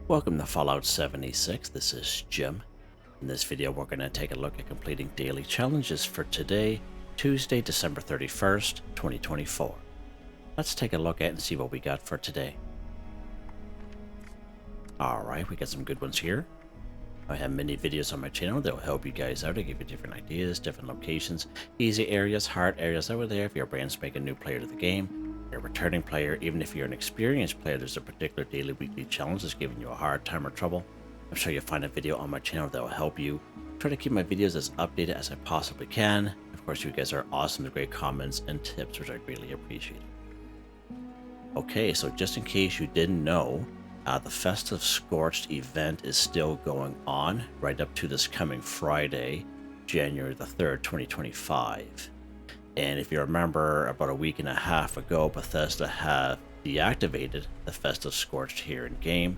Welcome to Fallout 76. This is Jim. In this video, we're going to take a look at completing daily challenges for today, Tuesday, December 31st, 2024. Let's take a look at and see what we got for today. Alright, we got some good ones here. I have many videos on my channel that will help you guys out. I give you different ideas, different locations, easy areas, hard areas over there if you're a brand spanking new player to the game. You're a returning player, even if you're an experienced player, there's a particular daily, weekly challenge that's giving you a hard time or trouble. I'm sure you'll find a video on my channel that will help you. Try to keep my videos as updated as I possibly can. Of course, you guys are awesome with great comments and tips, which I greatly appreciate. Okay, so just in case you didn't know, the Festive Scorched event is still going on right up to this coming Friday, January the 3rd, 2025. And if you remember, about a week and a half ago, Bethesda have deactivated the Festive Scorched here in game.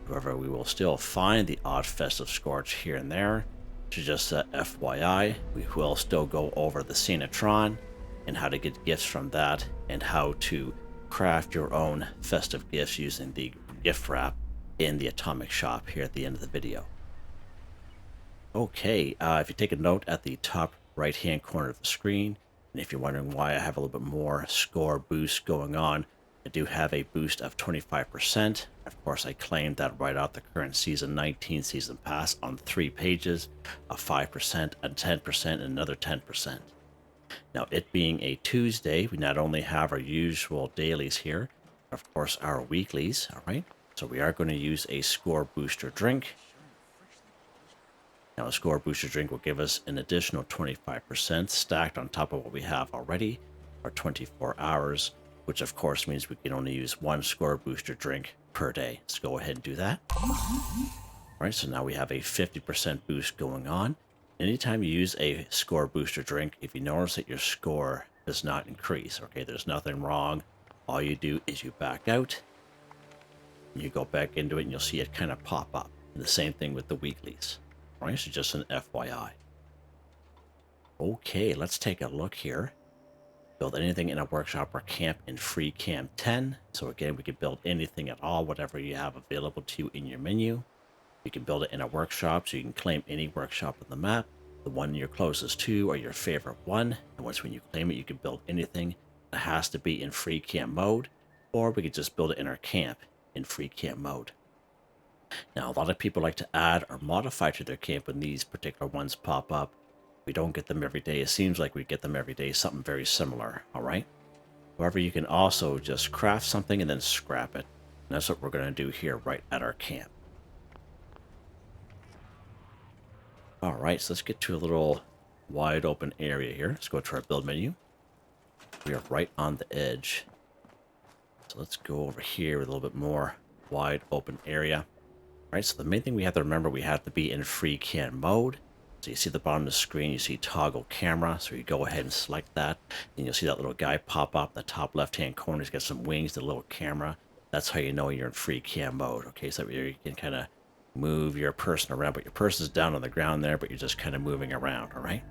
However, we will still find the odd Festive Scorched here and there. So just FYI, we will still go over the Santatron and how to get gifts from that and how to craft your own festive gifts using the gift wrap in the atomic shop here at the end of the video. Okay, if you take a note at the top right hand corner of the screen, and if you're wondering why I have a little bit more score boost going on, I do have a boost of 25%. Of course, I claimed that right out the current Season 19 Season Pass on 3 pages, a 5%, a 10%, and another 10%. Now, it being a Tuesday, we not only have our usual dailies here, but of course our weeklies, all right? So we are going to use a score booster drink. Now, a score booster drink will give us an additional 25% stacked on top of what we have already for 24 hours, which of course means we can only use one score booster drink per day. Let's go ahead and do that. All right, so now we have a 50% boost going on. Anytime you use a score booster drink, if you notice that your score does not increase, okay, there's nothing wrong. All you do is you back out, you go back into it, and you'll see it kind of pop up. And the same thing with the weeklies. All right, so just an FYI. Okay, let's take a look here. Build anything in a workshop or camp in free camp 10. So again, we can build anything at all, whatever you have available to you in your menu. You can build it in a workshop, so you can claim any workshop on the map, the one you're closest to or your favorite one. And once when you claim it, you can build anything. It has to be in free camp mode, or we could just build it in our camp in free camp mode. Now, a lot of people like to add or modify to their camp when these particular ones pop up. We don't get them every day. It seems like we get them every day, something very similar, all right? However, you can also just craft something and then scrap it. And that's what we're going to do here right at our camp. All right, so let's get to a little wide open area here. Let's go to our build menu. We are right on the edge. So let's go over here with a little bit more wide open area. All right, so the main thing we have to remember, we have to be in free camp mode. So you see the bottom of the screen, you see toggle camera. So you go ahead and select that. And you'll see that little guy pop up in the top left-hand corner. He's got some wings, the little camera. That's how you know you're in free camp mode. Okay, so you can kind of move your person around, but your person's down on the ground there, but you're just kind of moving around, all right?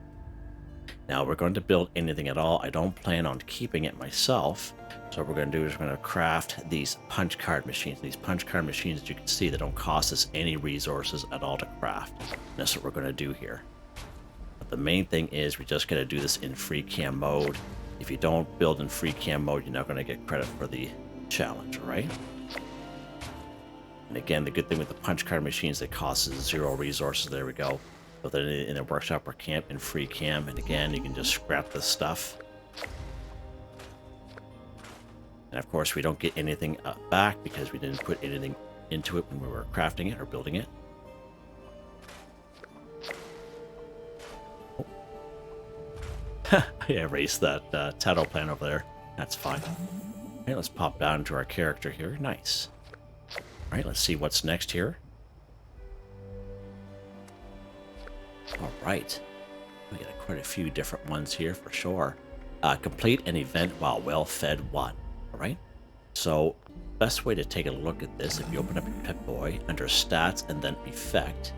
Now, we're going to build anything at all. I don't plan on keeping it myself. So what we're going to do is we're going to craft these punch card machines. These punch card machines, as you can see, they don't cost us any resources at all to craft. And that's what we're going to do here. But the main thing is we're just going to do this in free camp mode. If you don't build in free camp mode, you're not going to get credit for the challenge, all right? And again, the good thing with the punch card machines, they cost us 0 resources. There we go. Build it in a workshop or camp in free camp. And again, you can just scrap this stuff. And of course, we don't get anything back because we didn't put anything into it when we were crafting it or building it. Oh. I erased that tattle plan over there. That's fine. Okay, let's pop down to our character here. Nice. All right, let's see what's next here. All right. We got quite a few different ones here for sure. Complete an event while well fed 1. All right. So best way to take a look at this, if you open up your Pip-Boy under stats and then effect,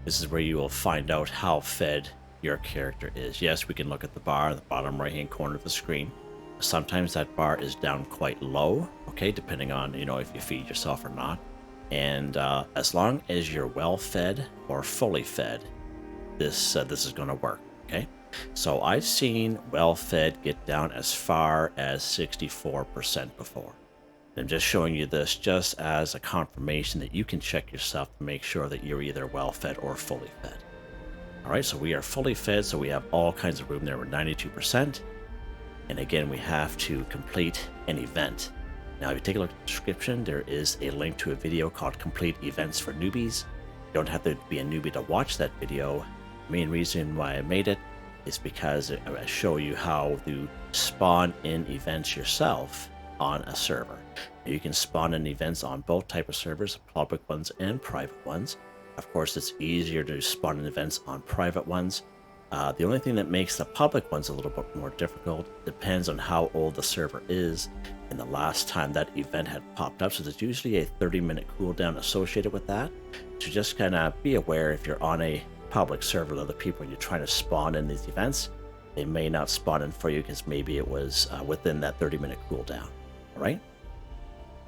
this is where you will find out how fed your character is. Yes, we can look at the bar in the bottom right hand corner of the screen. Sometimes that bar is down quite low, okay, depending on, if you feed yourself or not. And as long as you're well fed or fully fed, this is going to work. Okay, so I've seen well fed get down as far as 64% before. I'm just showing you this just as a confirmation that you can check yourself to make sure that you're either well fed or fully fed. All right, so we are fully fed, so we have all kinds of room there. We're 92%. And again, we have to complete an event. Now, if you take a look at the description, there is a link to a video called Complete Events for Newbies. You don't have to be a newbie to watch that video. The main reason why I made it is because I show you how to spawn in events yourself on a server. You can spawn in events on both type of servers, public ones and private ones. Of course, it's easier to spawn in events on private ones. The only thing that makes the public ones a little bit more difficult depends on how old the server is and the last time that event had popped up. So there's usually a 30-minute cooldown associated with that. So just kind of be aware if you're on a public server with other people and you're trying to spawn in these events, they may not spawn in for you because maybe it was within that 30-minute cooldown. All right?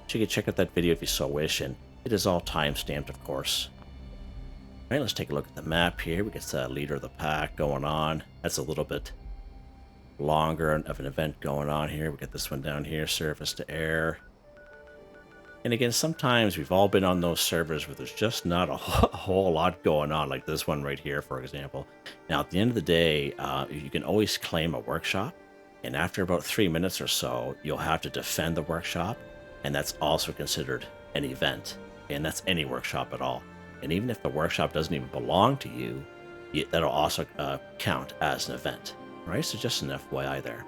So you can check out that video if you so wish, and it is all time-stamped, of course. All right, let's take a look at the map here. We got the leader of the pack going on. That's a little bit longer of an event going on here. We got this one down here, surface to air. And again, sometimes we've all been on those servers where there's just not a whole lot going on, like this one right here, for example. Now, at the end of the day, you can always claim a workshop. And after about 3 minutes or so, you'll have to defend the workshop. And that's also considered an event. And that's any workshop at all. And even if the workshop doesn't even belong to you, that'll also count as an event, right? So just an FYI there.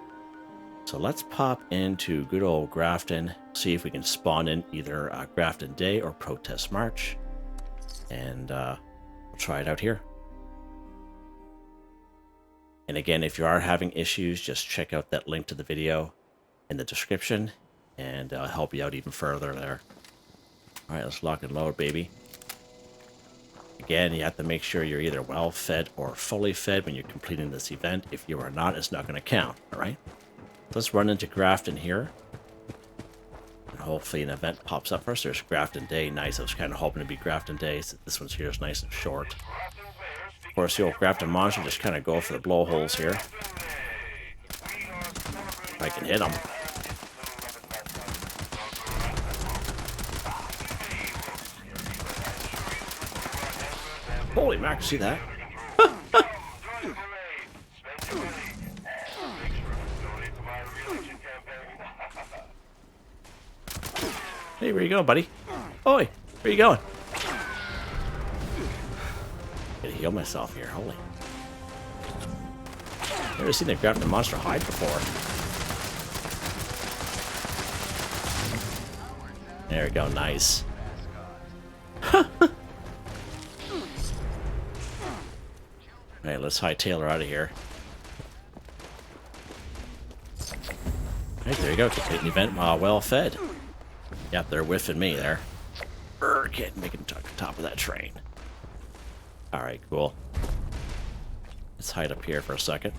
So let's pop into good old Grafton, see if we can spawn in either Grafton Day or Protest March. And we'll try it out here. And again, if you are having issues, just check out that link to the video in the description, and I'll help you out even further there. All right, let's lock and load, baby. Again, you have to make sure you're either well fed or fully fed when you're completing this event. If you are not, it's not going to count, all right? Let's run into Grafton here. And hopefully an event pops up first. There's Grafton Day. Nice. I was kind of hoping to be Grafton Day. So this one's here is nice and short. Of course, the old Grafton monster just kind of go for the blowholes here. If I can hit them. Holy mac, see that? Hey, where you going, buddy? Oi, where you going? Gotta heal myself here, holy. Never seen that Grafton monster hide before. There we go, nice. Alright, let's hightail her out of here. Alright, there you go. Complete an event while well fed. Yep, they're whiffing me there. Can't make it to the top of that train. Alright, cool. Let's hide up here for a second.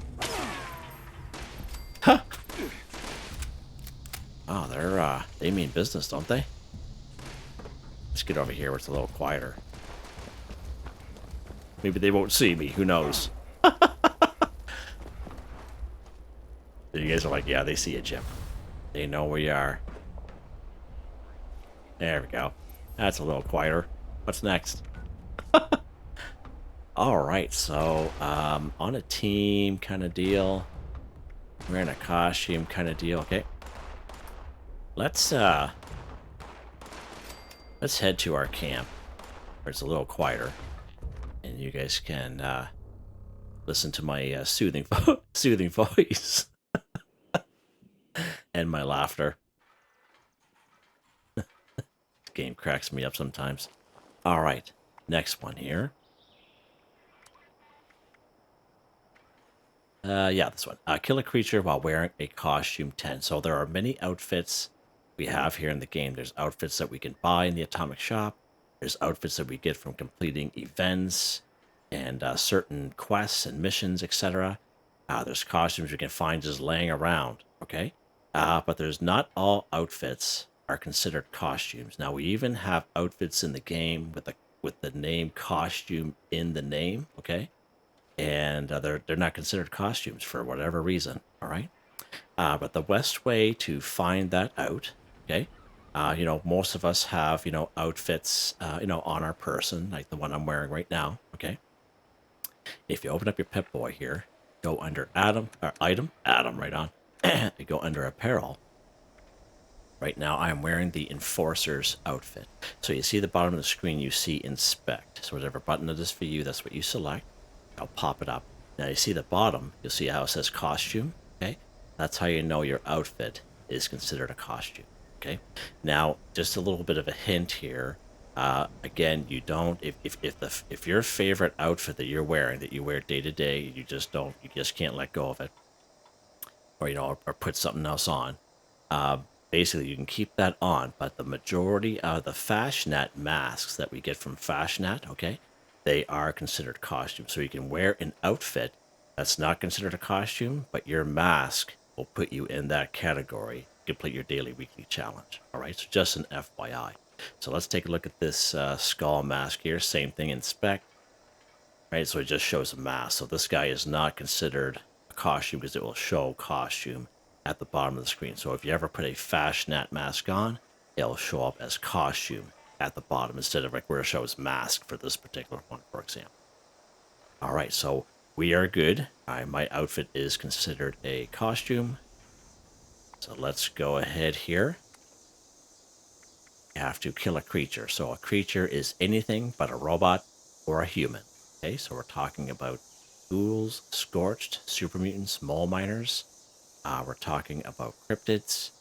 Huh! Oh, they mean business, don't they? Let's get over here where it's a little quieter. Maybe they won't see me. Who knows? You guys are like, yeah, they see you, Jim. They know where you are. There we go. That's a little quieter. What's next? Alright, so, on a team kind of deal. Wearing a costume kind of deal. Okay. Let's head to our camp, where it's a little quieter. And you guys can listen to my soothing voice and my laughter. This game cracks me up sometimes. All right, next one here. Yeah, this one. Kill a creature while wearing a costume 10. So there are many outfits we have here in the game. There's outfits that we can buy in the Atomic Shop. There's outfits that we get from completing events and certain quests and missions, etc. There's costumes we can find just laying around, okay? But there's not all outfits are considered costumes. Now we even have outfits in the game with the name costume in the name, okay? And they're not considered costumes for whatever reason, all right? But the best way to find that out, okay? You know, most of us have, you know, outfits, you know, on our person, like the one I'm wearing right now, okay? If you open up your Pip-Boy here, go under Adam, or item, Adam, right on. You go under apparel. Right now, I am wearing the Enforcer's outfit. So you see the bottom of the screen, you see Inspect. So whatever button it is for you, that's what you select. I'll pop it up. Now you see the bottom, you'll see how it says costume, okay? That's how you know your outfit is considered a costume, okay? Now, just a little bit of a hint here. Again, you don't, if your favorite outfit that you're wearing, that you wear day to day, you just can't let go of it, or, you know, or put something else on. Basically, you can keep that on, but the majority of the fashionette masks that we get from fashionette, okay, they are considered costumes. So you can wear an outfit that's not considered a costume, but your mask will put you in that category. Complete your daily, weekly challenge. All right, so just an FYI. So let's take a look at this skull mask here. Same thing, inspect. Right, so it just shows a mask. So this guy is not considered a costume because it will show costume at the bottom of the screen. So if you ever put a fashionette mask on, it'll show up as costume at the bottom instead of like where it shows mask for this particular one, for example. All right, so we are good. My outfit is considered a costume. So let's go ahead here. You have to kill a creature. So a creature is anything but a robot or a human. Okay, so we're talking about ghouls, scorched, super mutants, mole miners. We're talking about cryptids,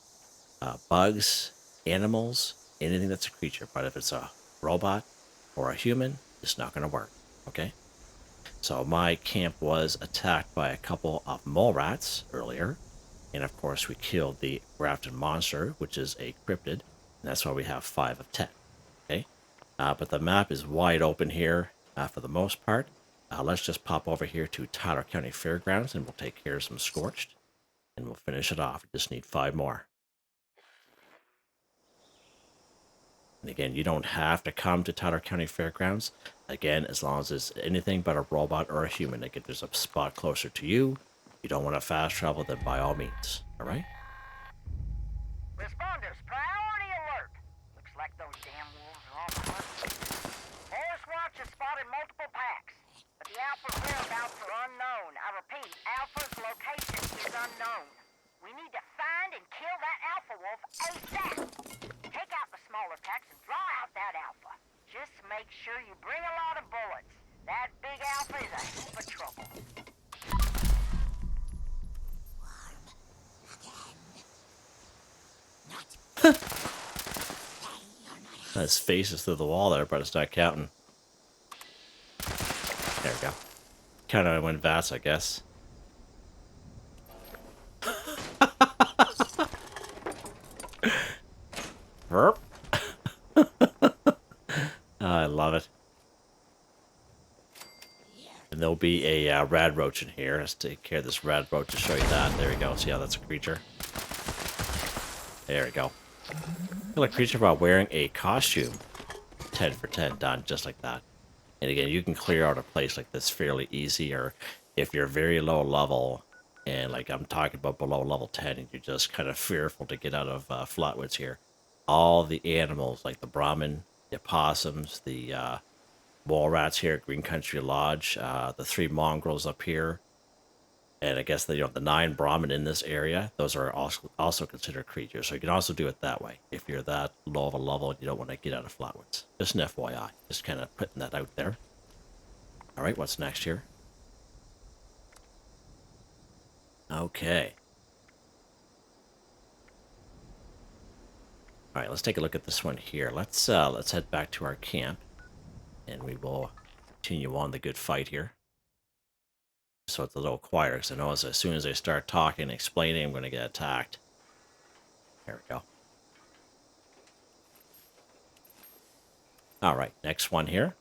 bugs, animals, anything that's a creature. But if it's a robot or a human, it's not going to work. Okay? So my camp was attacked by a couple of mole rats earlier. And of course, we killed the grafted monster, which is a cryptid. And that's why we have 5 of 10. Okay? But the map is wide open here for the most part. Let's just pop over here to Tyler County Fairgrounds and we'll take care of some Scorched. And we'll finish it off. We just need 5 more. And again, you don't have to come to Tyler County Fairgrounds. Again, as long as it's anything but a robot or a human, like if there's a spot closer to you, you don't want to fast travel, then by all means. All right? Responders, priority alert. Looks like those damn wolves are on the hunt. Forest Watch has spotted multiple packs, but the Alpha's whereabouts are unknown. I repeat, Alpha's location is unknown. We need to find and kill that Alpha wolf ASAP. Take out the smaller packs and draw out that Alpha. Just make sure you bring a lot of bullets. That big Alpha is a heap of trouble. His face is through the wall there, but it's not counting. There we go. Counted when VATS, I guess. Burp. I love it. And there'll be a rad roach in here. Let's take care of this rad roach to show you that. There we go. See how that's a creature? There we go. Kill a creature while wearing a costume. 10 for 10, done just like that. And again, you can clear out a place like this fairly easy, or if you're very low level, and like I'm talking about below level 10, and you're just kind of fearful to get out of Flatwoods here. All the animals, like the Brahmin, the opossums, the mole rats here at Green Country Lodge, the 3 mongrels up here, and I guess the 9 Brahmin in this area, those are also considered creatures. So you can also do it that way if you're that low of a level and you don't want to get out of Flatwoods. Just an FYI, just kind of putting that out there. All right, what's next here? Okay. All right, let's take a look at this one here. Let's head back to our camp, and we will continue on the good fight here. So it's a little quieter, because I know as soon as I start talking and explaining, I'm going to get attacked. There we go. All right, next one here.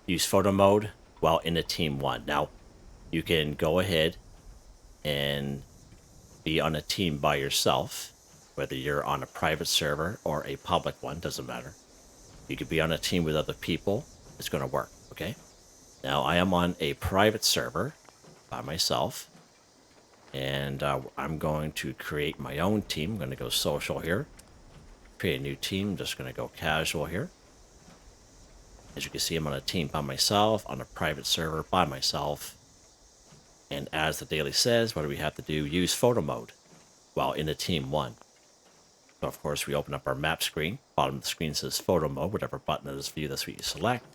Use photo mode while in a team 1. Now, you can go ahead and be on a team by yourself, whether you're on a private server or a public one, doesn't matter. You could be on a team with other people. It's going to work, okay? Now, I am on a private server by myself, and I'm going to create my own team. I'm going to go social here, create a new team. I'm just going to go casual here. As you can see, I'm on a team by myself, on a private server by myself. And as the daily says, what do we have to do? Use photo mode while in a team 1. So, of course, we open up our map screen. Bottom of the screen says photo mode. Whatever button it is for you, that's what you select.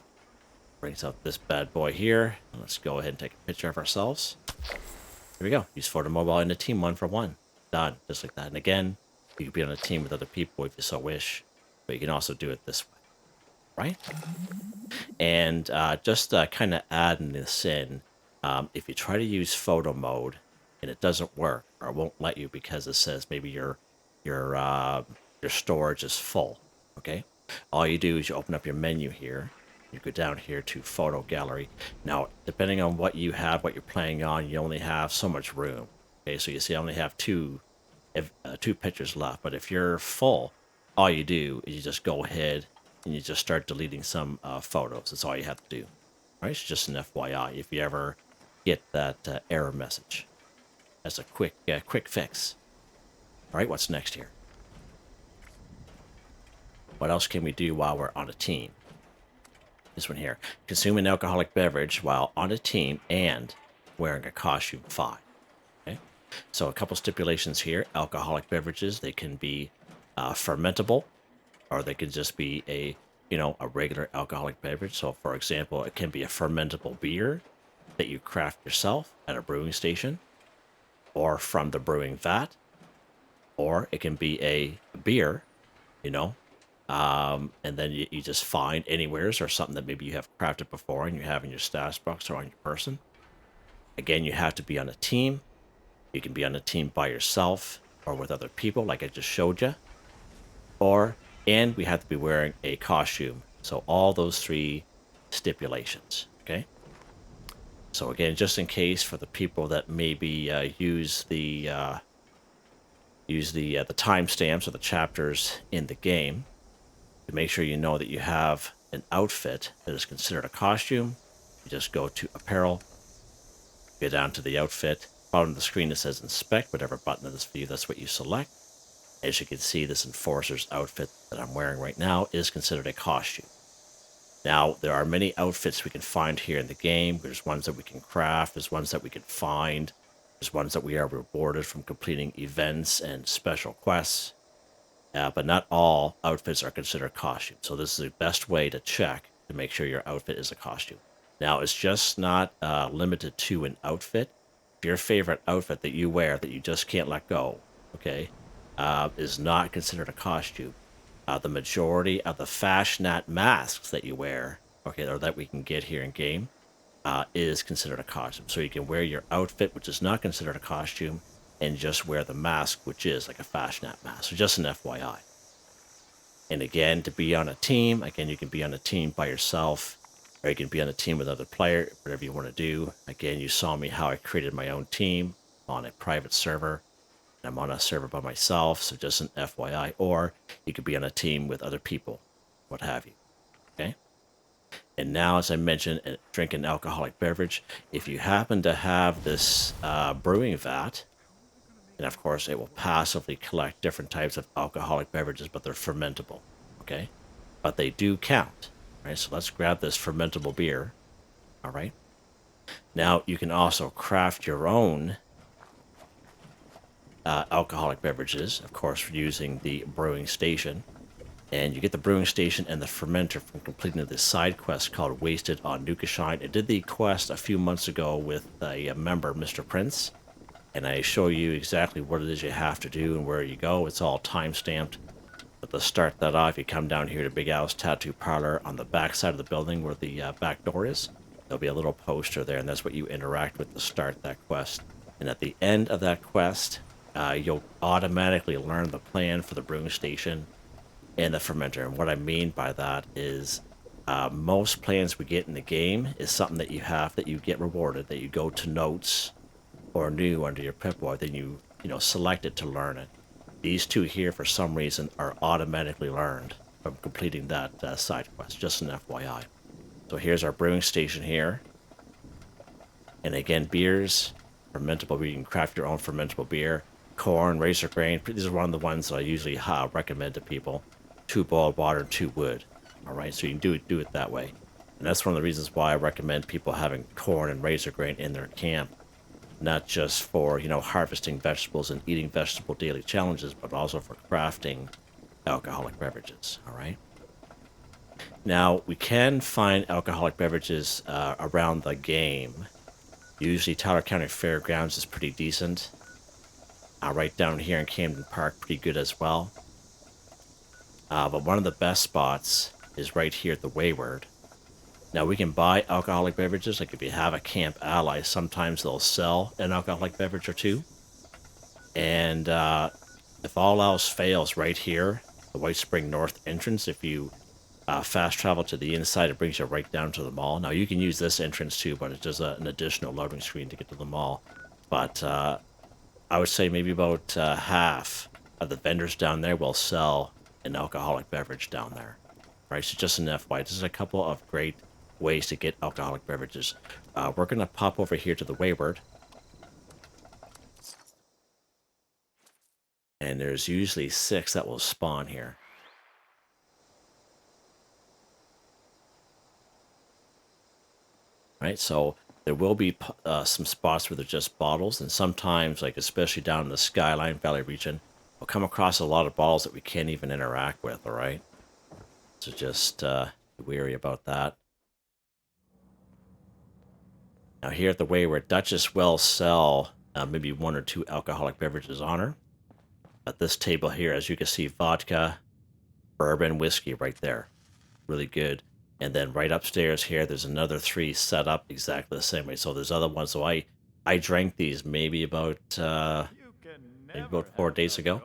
Brings up this bad boy here. Let's go ahead and take a picture of ourselves. Here we go. Use photo mode while in a team 1 for 1. Done. Just like that. And again, you can be on a team with other people if you so wish. But you can also do it this way. Right? And just kind of adding this in, if you try to use photo mode and it doesn't work or it won't let you because it says maybe your storage is full, okay? All you do is you open up your menu here. You go down here to photo gallery. Now, depending on what you have, what you're playing on, you only have so much room. Okay, so you see I only have two pictures left. But if you're full, all you do is you just go ahead and you just start deleting some photos. That's all you have to do. All right, it's just an FYI if you ever get that error message. That's a quick fix. All right, what's next here? What else can we do while we're on a team? This one here. Consume an alcoholic beverage while on a team and wearing a costume 5. Okay, so a couple stipulations here. Alcoholic beverages, they can be fermentable, or they could just be a regular alcoholic beverage. So, for example, it can be a fermentable beer that you craft yourself at a brewing station or from the brewing vat, or it can be a beer, and then you just find anywheres or something that maybe you have crafted before and you have in your stash box or on your person. Again, you have to be on a team. You can be on a team by yourself or with other people, like I just showed you, and we have to be wearing a costume. So all those 3 stipulations, okay? So again, just in case for the people that maybe use the timestamps or the chapters in the game, to make sure you know that you have an outfit that is considered a costume, you just go to apparel, go down to the outfit. Bottom of the screen it says inspect, whatever button it is for you, that's what you select. As you can see, this enforcer's outfit that I'm wearing right now is considered a costume. Now, there are many outfits we can find here in the game. There's ones that we can craft. There's ones that we can find. There's ones that we are rewarded from completing events and special quests. But not all outfits are considered costumes. So this is the best way to check to make sure your outfit is a costume. Now, it's just not limited to an outfit. Your favorite outfit that you wear that you just can't let go, okay, is not considered a costume. The majority of the fashionette masks that you wear, okay, or that we can get here in game, is considered a costume. So you can wear your outfit, which is not considered a costume, and just wear the mask, which is like a fashionette mask. So just an FYI. And again, to be on a team, again, you can be on a team by yourself, or you can be on a team with other players, whatever you want to do. Again, you saw me how I created my own team on a private server. I'm on a server by myself, so just an FYI. Or you could be on a team with other people, what have you. Okay? And now, as I mentioned, drink an alcoholic beverage. If you happen to have this brewing vat, and of course it will passively collect different types of alcoholic beverages, but they're fermentable. Okay? But they do count. Right? So let's grab this fermentable beer. All right? Now, you can also craft your own alcoholic beverages, of course, using the brewing station. And you get the brewing station and the fermenter from completing this side quest called Wasted on Nukashine. I did the quest a few months ago with a member, Mr. Prince, and I show you exactly what it is you have to do and where you go. It's all time-stamped. But to start that off, you come down here to Big Al's Tattoo Parlor on the back side of the building where the back door is. There'll be a little poster there, and that's what you interact with to start that quest. And at the end of that quest, you'll automatically learn the plan for the brewing station and the fermenter. And what I mean by that is most plans we get in the game is something that you have that you get rewarded, that you go to notes or new under your Pip-Boy, then you selected to learn it. These two here, for some reason, are automatically learned from completing that side quest, just an FYI. So here's our brewing station here. And again, beers, fermentable beer. You can craft your own fermentable beer. Corn, razor grain. These are one of the ones that I usually recommend to people. 2 boiled water, 2 wood. All right, so you can do it that way. And that's one of the reasons why I recommend people having corn and razor grain in their camp. Not just for, harvesting vegetables and eating vegetable daily challenges, but also for crafting alcoholic beverages. All right. Now, we can find alcoholic beverages around the game. Usually, Tyler County Fairgrounds is pretty decent. Right down here in Camden Park, pretty good as well. But one of the best spots is right here at the Wayward. Now, we can buy alcoholic beverages. Like if you have a camp ally, sometimes they'll sell an alcoholic beverage or two. And if all else fails, right here, the White Spring North entrance, if you fast travel to the inside, it brings you right down to the mall. Now, you can use this entrance too, but it's just an additional loading screen to get to the mall. But I would say maybe about half of the vendors down there will sell an alcoholic beverage down there. Right, so just an FYI, this is a couple of great ways to get alcoholic beverages. We're going to pop over here to the Wayward. And there's usually 6 that will spawn here. Right, so there will be some spots where they're just bottles, and sometimes, like especially down in the Skyline Valley region, we'll come across a lot of bottles that we can't even interact with, all right? So just be wary about that. Now here at the Wayward, Duchess will sell maybe 1 or 2 alcoholic beverages on her. At this table here, as you can see, vodka, bourbon, whiskey right there. Really good. And then right upstairs here, there's another 3 set up exactly the same way. So there's other ones. So I drank these maybe about 4 days ago.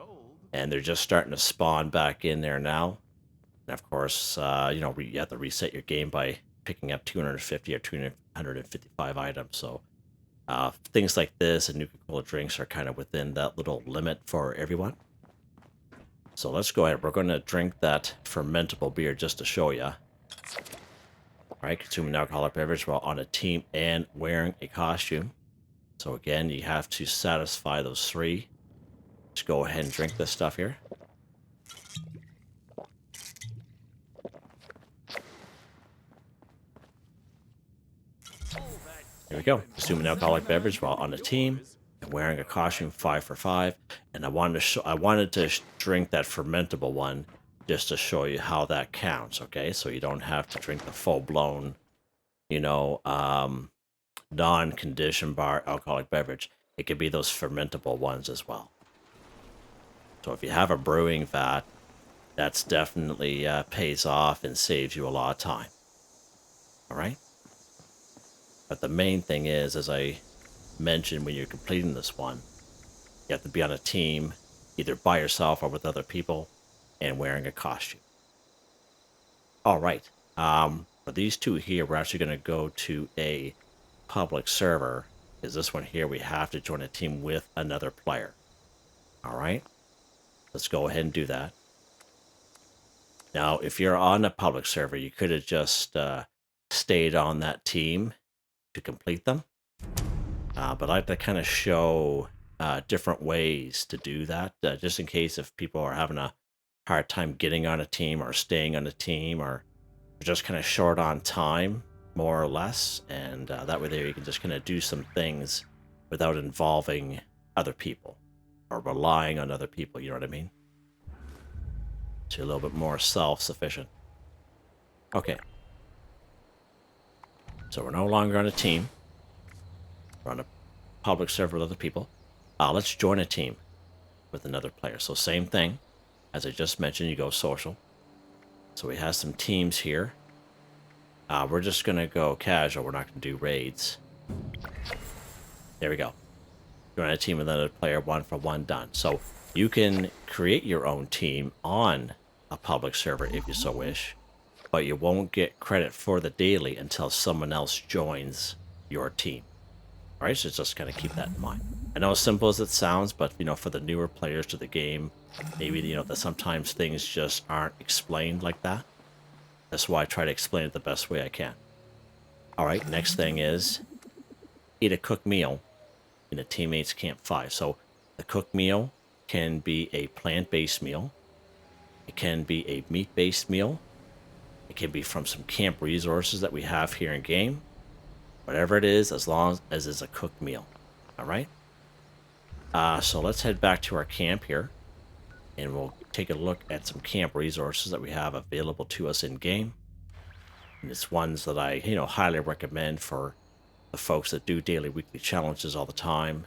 And they're just starting to spawn back in there now. And of course, you have to reset your game by picking up 250 or 255 items. So things like this and Nuka-Cola drinks are kind of within that little limit for everyone. So let's go ahead. We're going to drink that fermentable beer just to show you. All right, consuming an alcoholic beverage while on a team and wearing a costume. So again, you have to satisfy those 3. Let's go ahead and drink this stuff here. Here we go. Consume an alcoholic beverage while on a team and wearing a costume, 5 for 5. And I wanted to drink that fermentable one just to show you how that counts. Okay, so you don't have to drink the full blown, non-condition bar alcoholic beverage. It could be those fermentable ones as well. So if you have a brewing vat, that's definitely pays off and saves you a lot of time. All right. But the main thing is, as I mentioned, when you're completing this one, you have to be on a team, either by yourself or with other people, and wearing a costume. All right. For these 2 here, we're actually going to go to a public server, because this one here, we have to join a team with another player. All right. Let's go ahead and do that. Now, if you're on a public server, you could have just stayed on that team to complete them. But I like to kind of show different ways to do that, just in case if people are having a hard time getting on a team or staying on a team, or just kind of short on time, more or less. And that way there you can just kind of do some things without involving other people or relying on other people, you know what I mean? So a little bit more self-sufficient. Okay. So we're no longer on a team. We're on a public server with other people. Let's join a team with another player. So same thing. As I just mentioned, you go social. So we have some teams here. We're just going to go casual. We're not going to do raids. There we go. Join a team with another player, 1 for 1 done. So you can create your own team on a public server if you so wish, but you won't get credit for the daily until someone else joins your team. All right, so just kind of keep that in mind. I know as simple as it sounds, but for the newer players to the game, maybe that sometimes things just aren't explained like that. That's why I try to explain it the best way I can. All right, next thing is eat a cooked meal in a teammate's camp 5. So the cooked meal can be a plant-based meal. It can be a meat-based meal. It can be from some camp resources that we have here in game. Whatever it is, as long as it's a cooked meal. All right? So let's head back to our camp here, and we'll take a look at some camp resources that we have available to us in game. And it's ones that I, highly recommend for the folks that do daily, weekly challenges all the time,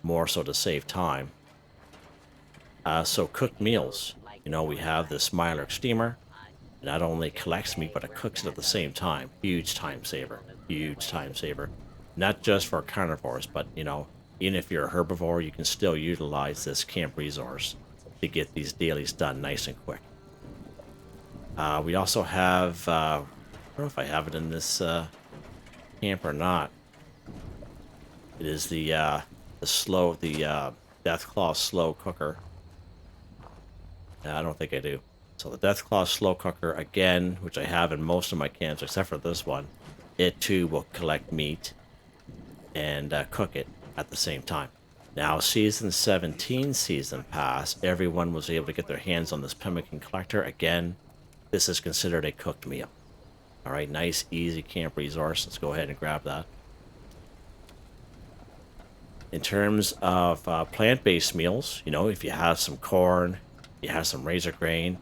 more so to save time. So cooked meals. We have this Myler steamer. It not only collects meat, but it cooks it at the same time. Huge time saver. Huge time saver. Not just for carnivores, but, even if you're a herbivore, you can still utilize this camp resource to get these dailies done nice and quick. We also have, I don't know if I have it in this camp or not. It is the Deathclaw slow cooker. I don't think I do. So the Deathclaw slow cooker, again, which I have in most of my camps except for this one, it too will collect meat and cook it at the same time. Now, Season 17 Season Pass, everyone was able to get their hands on this pemmican collector. Again, this is considered a cooked meal. All right, nice, easy camp resource. Let's go ahead and grab that. In terms of plant-based meals, if you have some corn, you have some razor grain,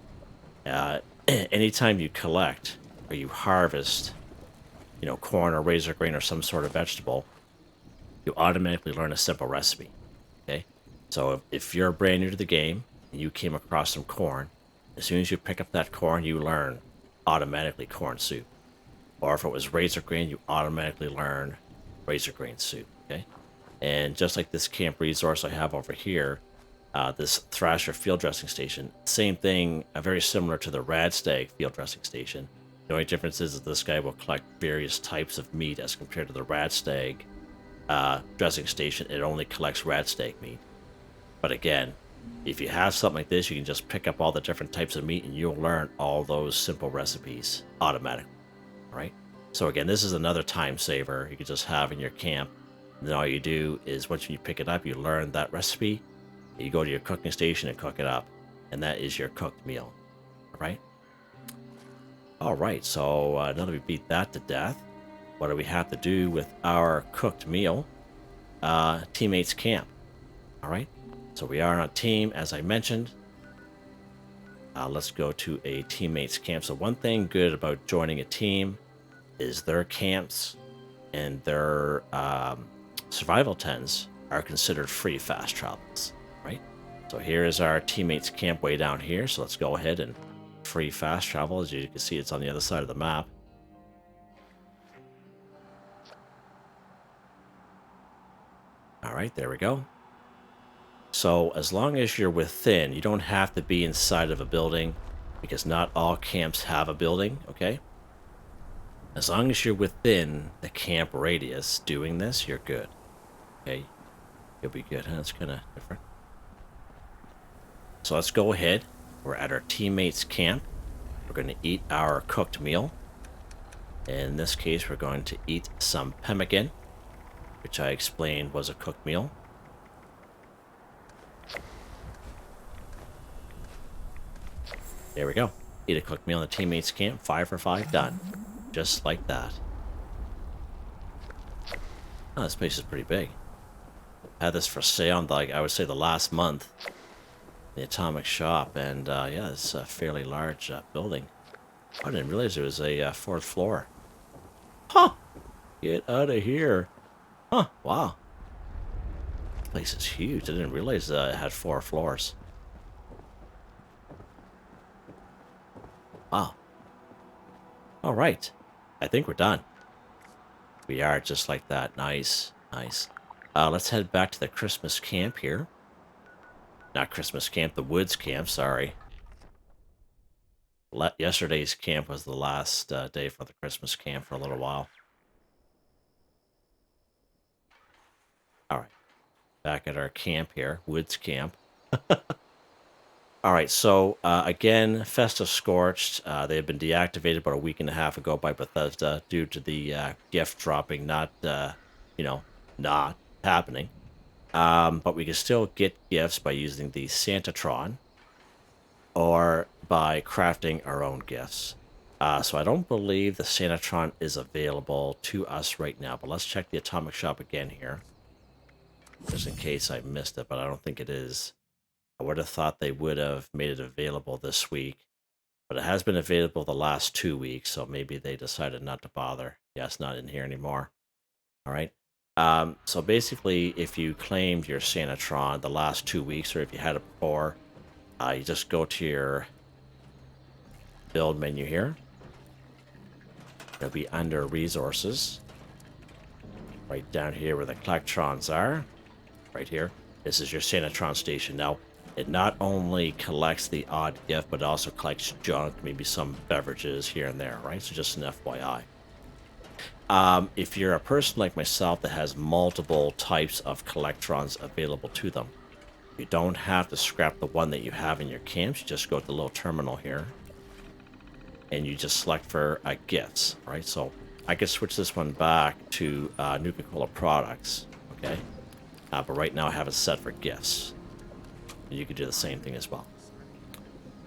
anytime you collect or you harvest, corn or razor grain or some sort of vegetable, you automatically learn a simple recipe. Okay, so if you're brand new to the game and you came across some corn, as soon as you pick up that corn, you learn automatically corn soup. Or if it was razor grain, you automatically learn razor grain soup. Okay, and just like this camp resource I have over here, this Thrasher field dressing station, same thing, very similar to the Radstag field dressing station. The only difference is that this guy will collect various types of meat as compared to the Radstag dressing station. It only collects Radstag meat. But again, if you have something like this, you can just pick up all the different types of meat and you'll learn all those simple recipes automatically. All right? So again, this is another time saver you can just have in your camp. And then all you do is once you pick it up, you learn that recipe. You go to your cooking station and cook it up, and that is your cooked meal. All right? All right, so now that we beat that to death, what do we have to do with our cooked meal? Teammates camp. All right, so we are on a team, as I mentioned. Let's go to a teammates camp. So one thing good about joining a team is their camps and their survival tents are considered free fast travels. Right? So here is our teammates camp way down here. So let's go ahead and free fast travel. As you can see, it's on the other side of the map. All right, there we go. So as long as you're within, you don't have to be inside of a building because not all camps have a building, okay? As long as you're within the camp radius doing this, you're good. Okay? You'll be good. That's kind of different. So let's go ahead. We're at our teammates' camp. We're going to eat our cooked meal. In this case, we're going to eat some pemmican, which I explained was a cooked meal. There we go. Eat a cooked meal in the teammates' camp. 5 for 5, done. Just like that. Oh, this place is pretty big. Had this for sale, like I would say, the last month. The Atomic Shop, and yeah, it's a fairly large building. I didn't realize there was a 4th floor. Huh! Get out of here. Huh, wow. This place is huge. I didn't realize it had 4 floors. Wow. Alright. I think we're done. We are, just like that. Nice. Nice. Let's head back to the Christmas camp here. Not Christmas camp, the Woods camp, sorry. Yesterday's camp was the last day for the Christmas camp for a little while. back at our camp here, Woods Camp. All right, so again, Festive Scorched, they have been deactivated about a week and a half ago by Bethesda due to the gift dropping not, not happening. But we can still get gifts by using the Santatron or by crafting our own gifts. So I don't believe the Santatron is available to us right now, but let's check the Atomic Shop again here, just in case I missed it, but I don't think it is. I would have thought they would have made it available this week, but it has been available the last 2 weeks, so maybe they decided not to bother. Yeah, it's not in here anymore. All right. So basically, if you claimed your Santatron the last 2 weeks, or if you had it before, you just go to your build menu here. It'll be under resources. Right down here where the collectrons are. Right here. This is your Santatron station. Now, it not only collects the odd gift, but it also collects junk, maybe some beverages here and there, right? So just an FYI. If you're a person like myself that has multiple types of collectrons available to them, you don't have to scrap the one that you have in your camps. You just go to the little terminal here, and you just select for gifts, right? So I could switch this one back to Nuka-Cola products, okay? But right now I have it set for gifts. You could do the same thing as well.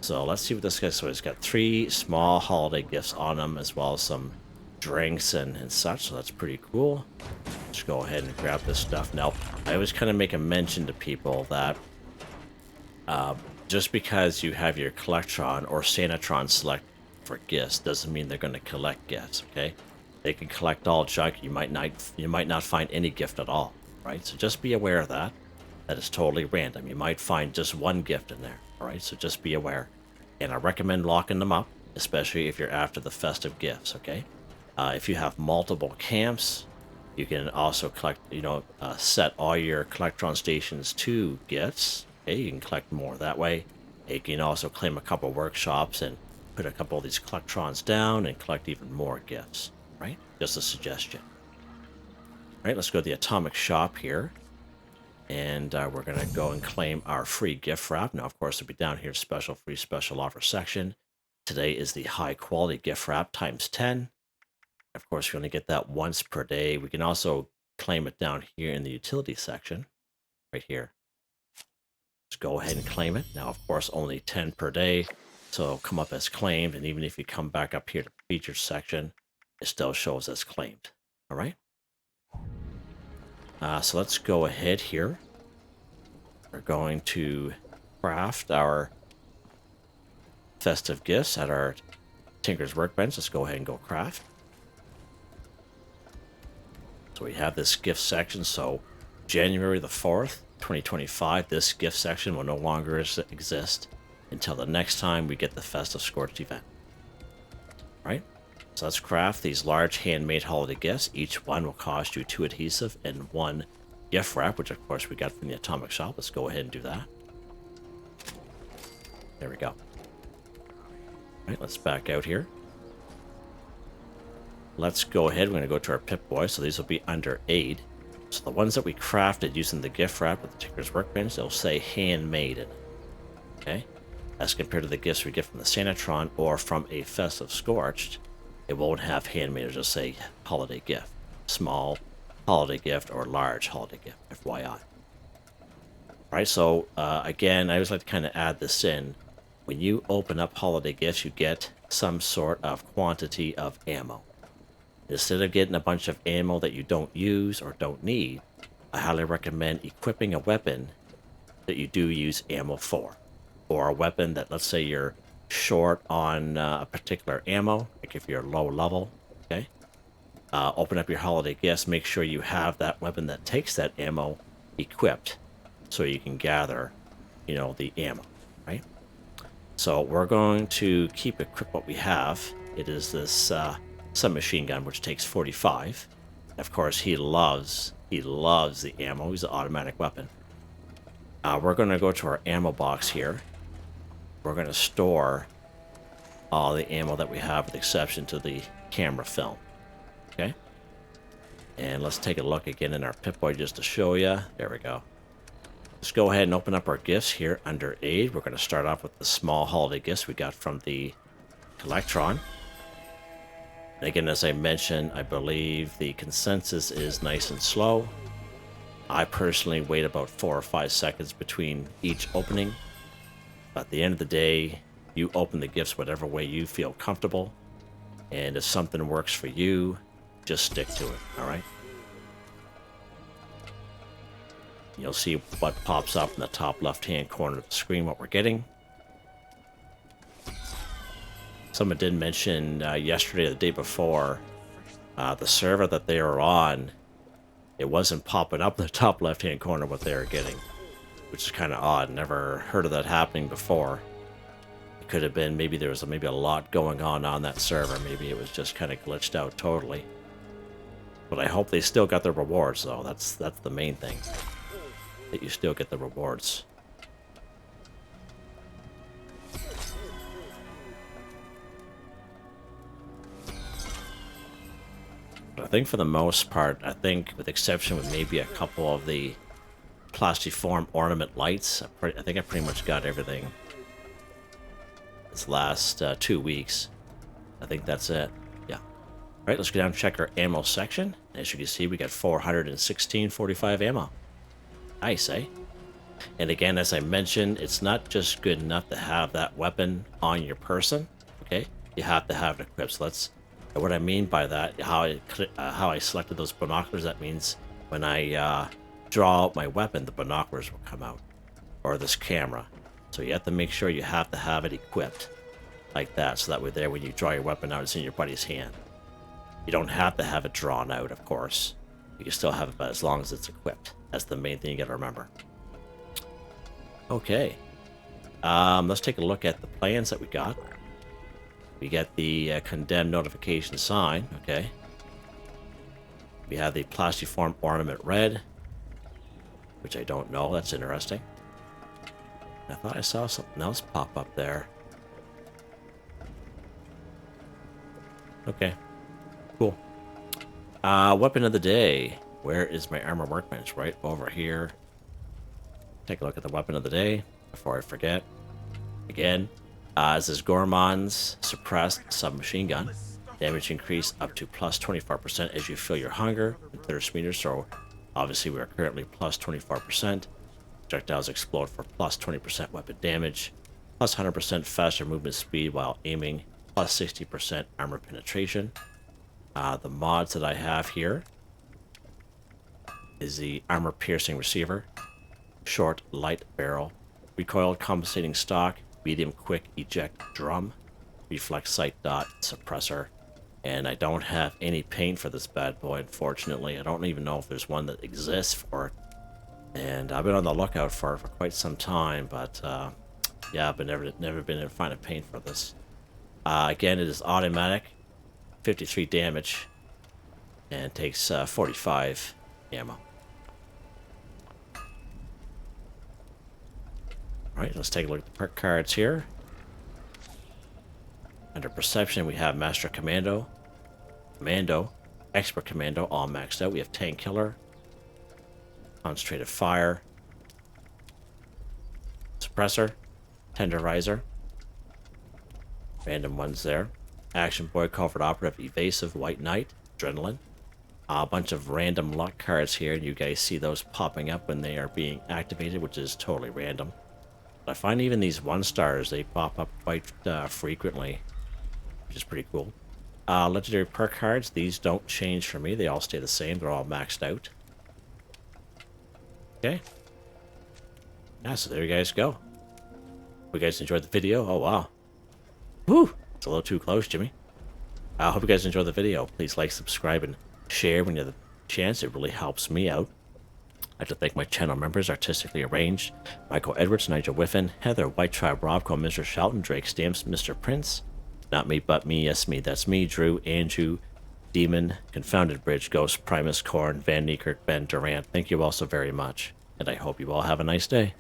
So let's see what this guy. So he's got 3 small holiday gifts on him, as well as some drinks and such. So that's pretty cool. Just go ahead and grab this stuff. Now, I always kind of make a mention to people that just because you have your Collectron or Santatron select for gifts doesn't mean they're going to collect gifts. Okay, they can collect all junk. You might not find any gift at all, right? So just be aware of that. That is totally random. You might find just one gift in there, all right? So just be aware. And I recommend locking them up, especially if you're after the festive gifts, okay? If you have multiple camps, you can also collect, set all your Collectron stations to gifts. Okay, you can collect more that way. You can also claim a couple workshops and put a couple of these Collectrons down and collect even more gifts, right? Just a suggestion. All right, let's go to the Atomic Shop here. And we're going to go and claim our free gift wrap. Now, of course, it'll be down here, free special offer section. Today is the high quality gift wrap times 10. Of course, we only get that once per day. We can also claim it down here in the utility section, right here. Just go ahead and claim it. Now, of course, only 10 per day. So it'll come up as claimed. And even if you come back up here to the features section, it still shows as claimed. All right. So let's go ahead here. We're going to craft our festive gifts at our Tinker's Workbench. Let's go ahead and go craft. So we have this gift section. So January the 4th, 2025, this gift section will no longer exist until the next time we get the Festive Scorched event. Right? So let's craft these large handmade holiday gifts. Each one will cost you 2 adhesive and 1 gift wrap, which of course we got from the Atomic Shop. Let's go ahead and do that. There we go. All right, let's back out here. Let's go ahead. We're going to go to our Pip-Boy. So these will be under aid. So the ones that we crafted using the gift wrap with the Tinker's Workbench, they'll say handmade in it. Okay? As compared to the gifts we get from the Santatron or from a Festive Scorched, it won't have handmade. It'll just say holiday gift. Small holiday gift or large holiday gift, FYI. Alright, so again, I always like to kind of add this in. When you open up holiday gifts, you get some sort of quantity of ammo. Instead of getting a bunch of ammo that you don't use or don't need, I highly recommend equipping a weapon that you do use ammo for. Or a weapon that, let's say you're short on a particular ammo, like if you're low level, okay? Open up your holiday gifts, make sure you have that weapon that takes that ammo equipped so you can gather, the ammo, right? So we're going to keep equipped what we have. It is this submachine gun, which takes 45. Of course, he loves the ammo. He's an automatic weapon. We're going to go to our ammo box here. We're going to store all the ammo that we have with exception to the camera film. Okay? And let's take a look again in our Pip-Boy just to show you. There we go. let's go ahead and open up our gifts here under aid. We're going to start off with the small holiday gifts we got from the Collectron. And again, as I mentioned, I believe the consensus is nice and slow. I personally wait about 4 or 5 seconds between each opening. But at the end of the day, you open the gifts whatever way you feel comfortable. And if something works for you, just stick to it, alright? You'll see what pops up in the top left-hand corner of the screen, what we're getting. Someone did mention yesterday or the day before, the server that they were on, it wasn't popping up in the top left-hand corner what they were getting, which is kind of odd. Never heard of that happening before. It could have been maybe there was maybe a lot going on that server. Maybe it was just kind of glitched out totally. But I hope they still got their rewards, though. That's the main thing. That you still get the rewards. But I think for the most part, I think with exception with maybe a couple of the plastiform ornament lights, I think I pretty much got everything this last 2 weeks. I think that's it. Yeah. All right, let's go down and check our ammo section. As you can see, we got 416.45 ammo. Nice, eh? And again, as I mentioned, it's not just good enough to have that weapon on your person, okay? You have to have it equipped. So that's what I mean by that. How I selected those binoculars, that means when I draw out my weapon, the binoculars will come out, or this camera. So you have to make sure you have to have it equipped like that, so that way there, when you draw your weapon out, it's in your buddy's hand. You don't have to have it drawn out, of course. You can still have it, but as long as it's equipped. That's the main thing you gotta remember. Okay. Let's take a look at the plans that we got. We get the condemned notification sign, okay. We have the plastiform ornament red, which I don't know, that's interesting. I thought I saw something else pop up there. Okay, cool. Weapon of the day. Where is my armor workbench? Right over here. Take a look at the weapon of the day before I forget. Again, this is Gorman's suppressed submachine gun. Damage increase up to plus 24% as you feel your hunger and thirst meter. So obviously we are currently plus 24%. Projectiles explode for plus 20% weapon damage, plus 100% faster movement speed while aiming, plus 60% armor penetration. The mods that I have here is the armor piercing receiver, short light barrel, recoil compensating stock, medium quick eject drum, reflex sight dot suppressor, and I don't have any paint for this bad boy, unfortunately. I don't even know if there's one that exists for it, and I've been on the lookout for it for quite some time, but yeah, I've never been able to find a paint for this. Again, it is automatic, 53 damage, and takes 45 ammo. Alright, let's take a look at the perk cards here. Under Perception, we have Master Commando, Commando, Expert Commando, all maxed out. We have Tank Killer, Concentrated Fire, Suppressor, Tenderizer, random ones there. Action Boy, Covert Operative, Evasive, White Knight, Adrenaline. A bunch of random luck cards here, and you guys see those popping up when they are being activated, which is totally random. But I find even these 1-stars, they pop up quite frequently, which is pretty cool. Legendary perk cards, these don't change for me. They all stay the same. They're all maxed out. Okay. Yeah, so there you guys go. Hope you guys enjoyed the video. Oh, wow. Woo! It's a little too close, Jimmy. I hope you guys enjoyed the video. Please like, subscribe, and share when you have the chance. It really helps me out. I'd like to thank my channel members, Artistically Arranged, Michael Edwards, Nigel Wiffen, Heather, Whitetribe, Robco, Mr. Shelton, Drake Stamps, Mr. Prince, Not Me But Me, Yes Me, That's Me, Drew, Andrew, Demon, Confounded Bridge, Ghost, Primus, Korn, Van Niekerk, Ben Durant. Thank you all so very much, and I hope you all have a nice day.